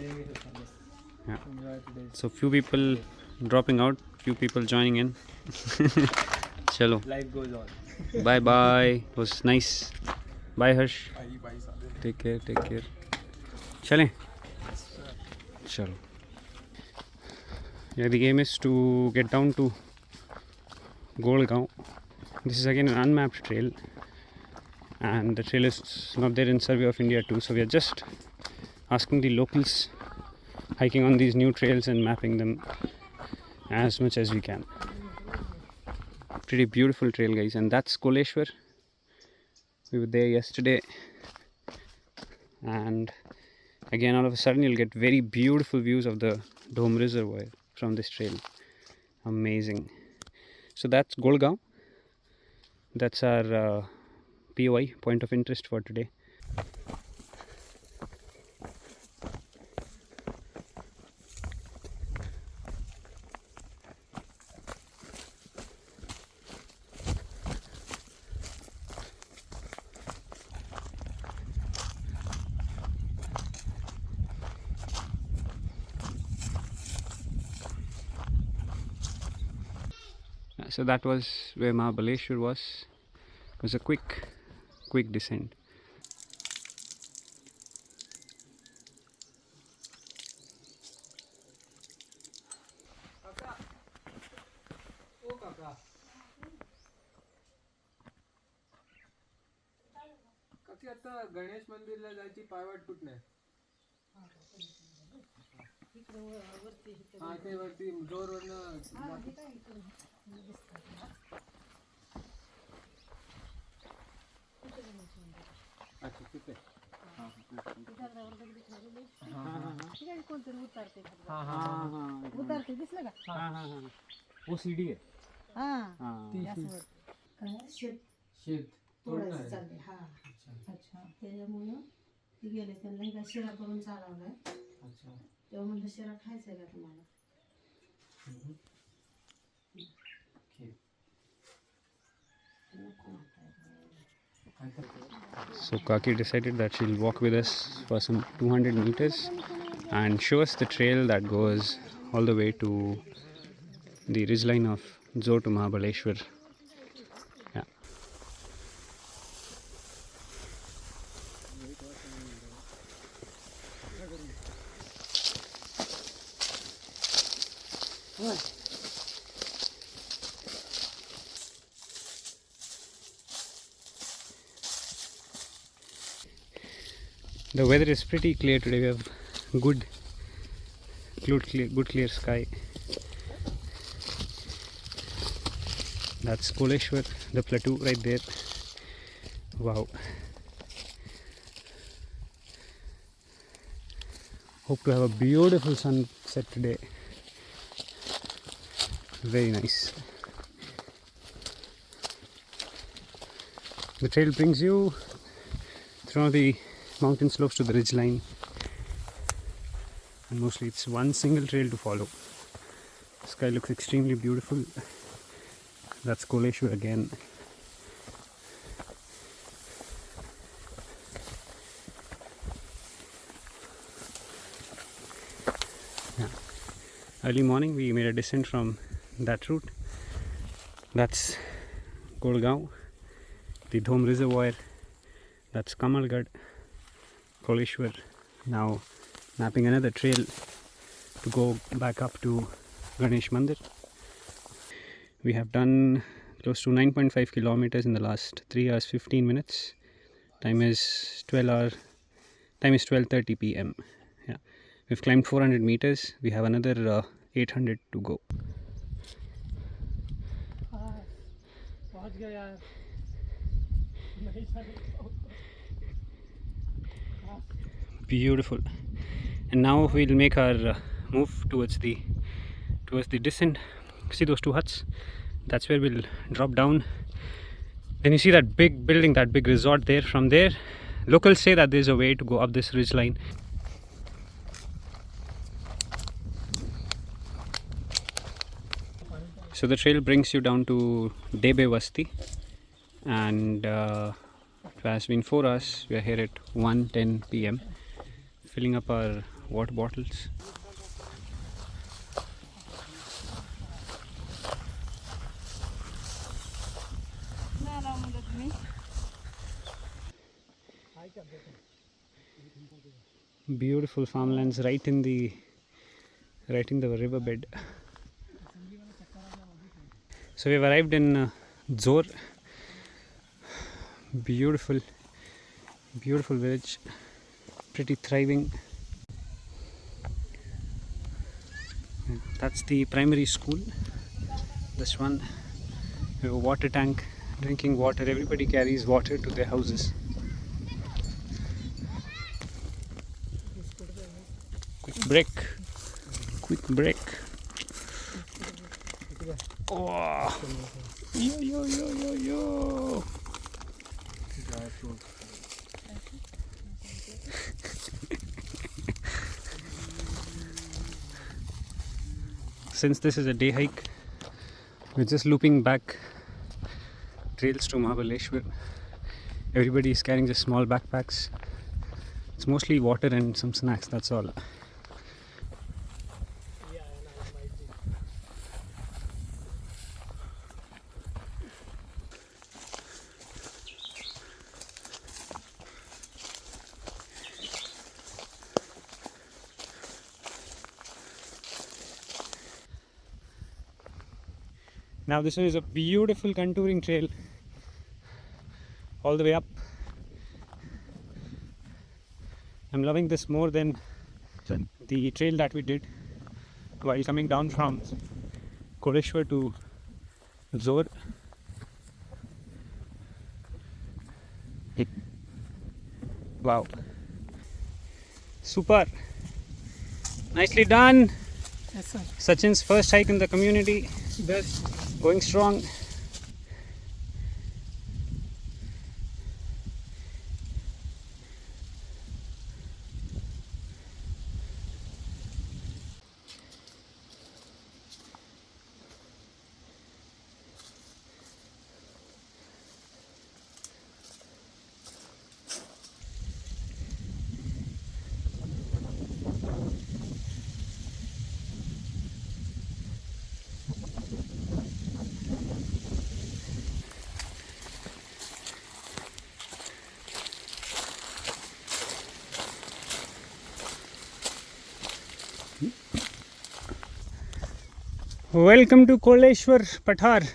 Yeah. So few people dropping out, few people joining in. Chalo. Life goes on. Bye bye. It was nice. Bye Harsh. Take care. Take care. Chale. Chalo. Yeah, the aim is to get down to Golgaon. This is again an unmapped trail, and the trail is not there in Survey of India too. So we are just asking the locals, hiking on these new trails and mapping them as much as we can. Pretty beautiful trail, guys, and that's Koleshwar. We were there yesterday, and again all of a sudden you'll get very beautiful views of the Dome Reservoir from this trail. Amazing. So that's Golgaon. That's our POI, point of interest for today. So that was where Mahabaleshwar was. It was a quick descent. Ganesh मंदिरला जायची पायवाट कुठे आहे? हा ते वरती जोरवरनं अच्छा तिथे उतरते दिसलं का? वो सीडी आहे. शेत तोडायचं चाललंय. अच्छा त्याच्यामुळं ती गेले त्यांना एकदा शिरा करून चालवलाय. अच्छा तेव्हा म्हणलं शिरा खायचा आहे का तुम्हाला? So Kaki decided that she'll walk with us for some 200 meters and show us the trail that goes all the way to the ridgeline of Zo to Mahabaleshwar. Yeah. The weather is pretty clear today. We have good clear sky. That's Koleshwar, the plateau right there. Wow. Hope to have a beautiful sunset today. Very nice. The trail brings you through the mountain slopes to the ridge line, and mostly it's one single trail to follow. The sky looks extremely beautiful. That's Koleshwar again. Yeah. Early morning we made a descent from that route. That's Golgaon, the Dome Reservoir. That's Kamalgad, Koleshwar. Now mapping another trail to go back up to Ganesh Mandir. We have done close to 9.5 kilometers in the last 3 hours 15 minutes. Time is 12:30 p.m. Yeah, we've climbed 400 meters. We have another 800 to go. Beautiful. And now we'll make our move towards the descent. See those two huts? That's where we'll drop down. Then you see that big building, that big resort there. From there, locals say that there's a way to go up this ridge line. So the trail brings you down to Debe Vasti, and it has been 4 hours. We are here at 1:10 p.m. filling up our water bottles. Beautiful farmlands right in the riverbed. So we've arrived in Zor. Beautiful village, pretty thriving. That's the primary school. This one, we have a water tank, drinking water. Everybody carries water to their houses. Quick break. Oh. Yo. Since this is a day hike, we're just looping back trails to Mahabaleshwar. Everybody is carrying just small backpacks. It's mostly water and some snacks, that's all. Now this one is a beautiful contouring trail all the way up. I'm loving this more than the trail that we did while coming down from Koleshwar to Zor. Wow. Super. Nicely done. Yes, sir. Sachin's first hike in the community. Best. Going strong. Welcome to Koleshwar Pathaar.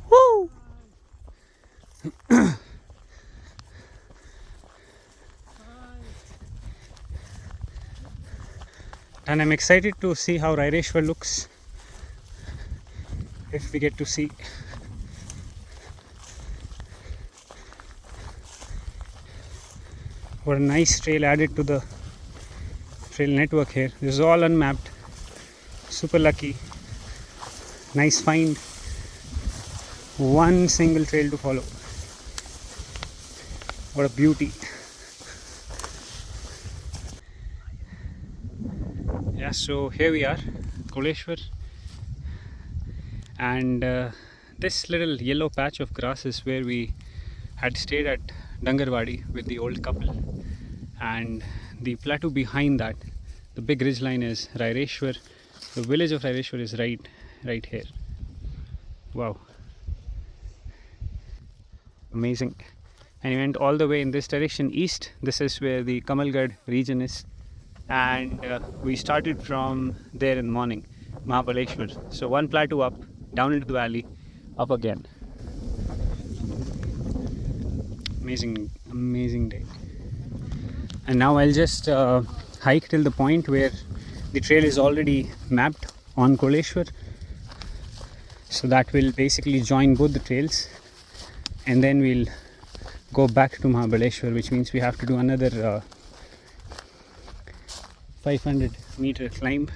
Woo! And I'm excited to see how Raireshwar looks if we get to see. What a nice trail added to the trail network here. This is all unmapped. Super lucky. Nice find. One single trail to follow. What a beauty. Yeah, so here we are, Koleshwar. And this little yellow patch of grass is where we had stayed at Dangarwadi with the old couple. And the plateau behind that, the big ridgeline, is Raireshwar. The village of Raireshwar is right here. Wow. Amazing. And we went all the way in this direction east. This is where the Kamalgad region is. And we started from there in the morning, Mahabaleshwar. So one plateau up, down into the valley, up again. Amazing day. And now I'll just hike till the point where the trail is already mapped on Koleshwar, so that will basically join both the trails, and then we'll go back to Mahabaleshwar, which means we have to do another 500-meter climb.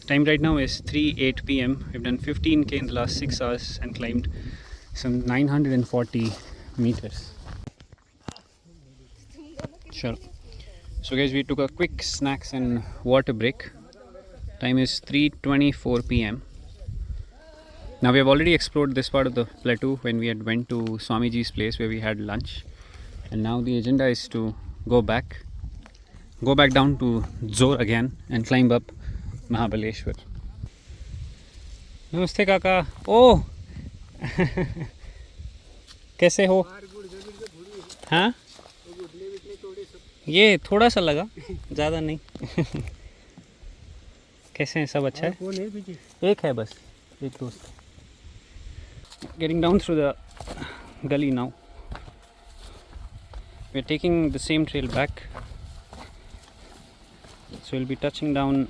Time right now is 3:08 p.m. We've done 15k in the last 6 hours and climbed some 940 meters. Sure. So guys, we took a quick snacks and water break. Time is 3:24 p.m. Now we have already explored this part of the plateau when we had went to Swamiji's place where we had lunch. And now the agenda is to go back go back down to Zor again and climb up Mahabaleshwar. नमस्ते काका. ओ कैसे हो? हाँ, ये थोड़ा सा लगा, ज़्यादा नहीं. कैसे हैं? सब अच्छा है? एक है बस, एक दोस्त. Getting down through the gully now. We're taking the same trail back. So we'll be touching down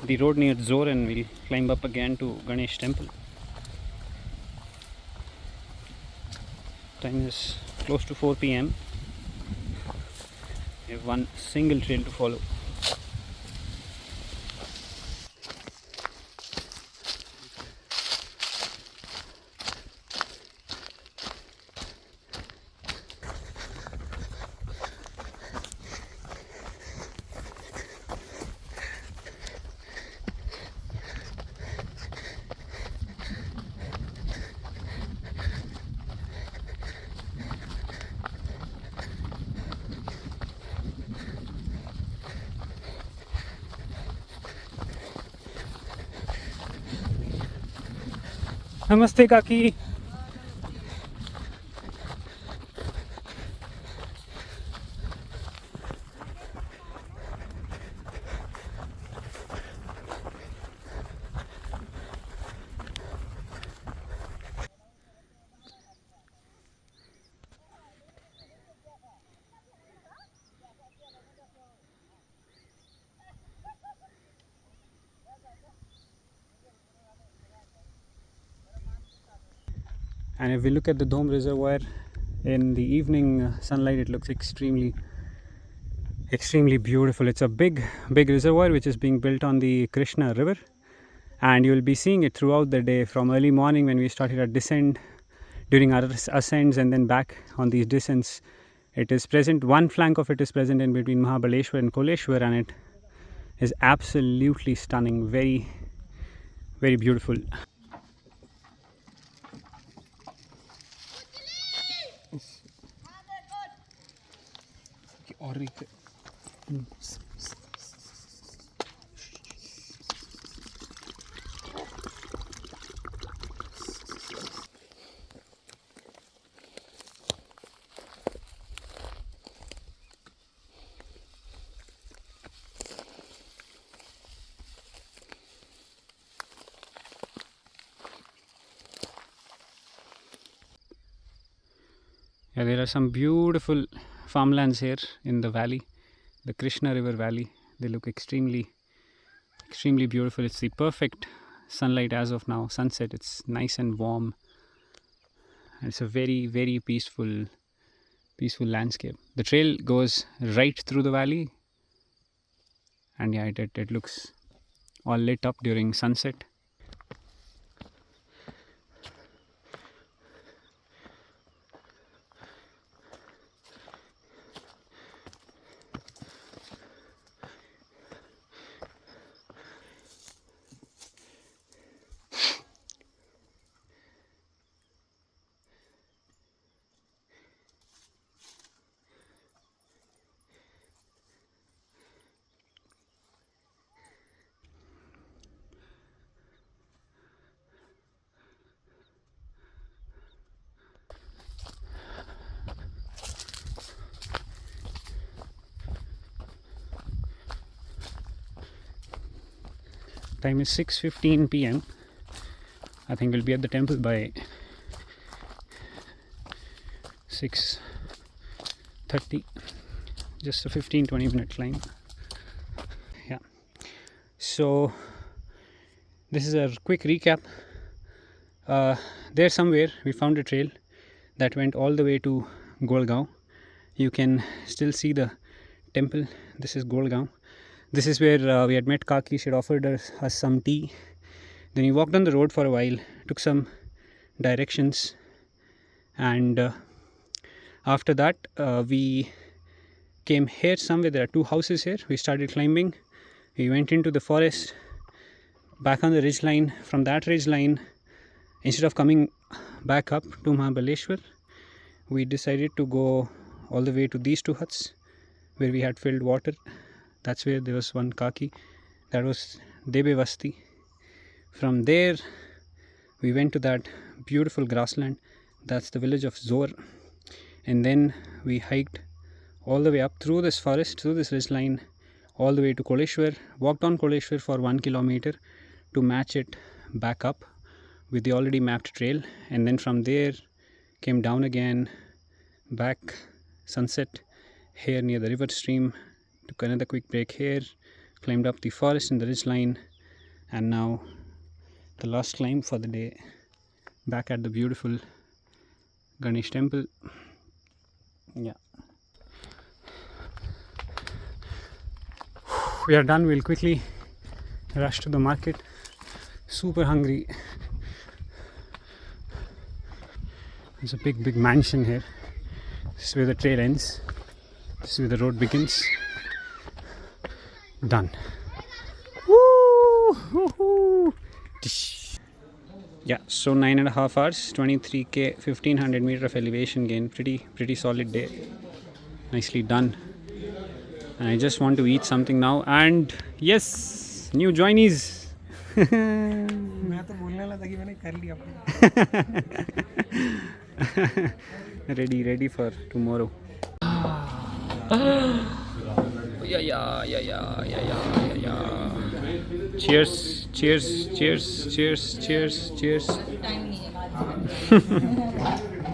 the road near Zor and we'll climb up again to Ganesh temple. Time is close to 4 p.m. We have one single trail to follow. नमस्ते काकी. And if we look at the Dhom reservoir in the evening sunlight, it looks extremely beautiful. It's a big reservoir which is being built on the Krishna river, and you will be seeing it throughout the day, from early morning when we started our descent, during our ascents, and then back on these descents. It is present, one flank of it is present in between Mahabaleshwar and Koleshwar, and it is absolutely stunning, very beautiful. Yeah, there are some beautiful farmlands here in the valley, the Krishna river valley. They look extremely beautiful. It's the perfect sunlight as of now, sunset. It's nice and warm, and it's a very peaceful landscape. The trail goes right through the valley, and yeah, it looks all lit up during sunset. Time is 6:15 p.m. I think we'll be at the temple by 6:30. Just a 15-20 minute climb. Yeah. So this is a quick recap. There somewhere we found a trail that went all the way to Golgaon. You can still see the temple. This is Golgaon. This is where we had met Kaki. She had offered us some tea. Then we walked on the road for a while, took some directions, and after that we came here somewhere. There are two houses here. We started climbing. We went into the forest, back on the ridge line. From that ridge line, instead of coming back up to Mahabaleshwar, we decided to go all the way to these two huts, where we had filled water. That's where there was one kaki. That was Debe Vasti. From there, we went to that beautiful grassland. That's the village of Zor. And then we hiked all the way up through this forest, through this ridge line, all the way to Koleshwar. Walked on Koleshwar for 1 kilometer to match it back up with the already mapped trail. And then from there, came down again, back sunset here near the river stream, took another quick break here, climbed up the forest in the ridge line, and now the last climb for the day, back at the beautiful Ganesh temple. Yeah, we are done. We'll quickly rush to the market. Super hungry. There's a big mansion here. This is where the trail ends. This is where the road begins. Done. Woo! Woo-hoo! Yeah, so 9.5 hours, 23k, 1500 meter of elevation gain. Pretty solid day. Nicely done. And I just want to eat something now. And yes, new joinees. मैं तो बोलने वाला था कि मैंने कर लिया अपना ready for tomorrow. Yeah. Cheers. Time नहीं है बाद में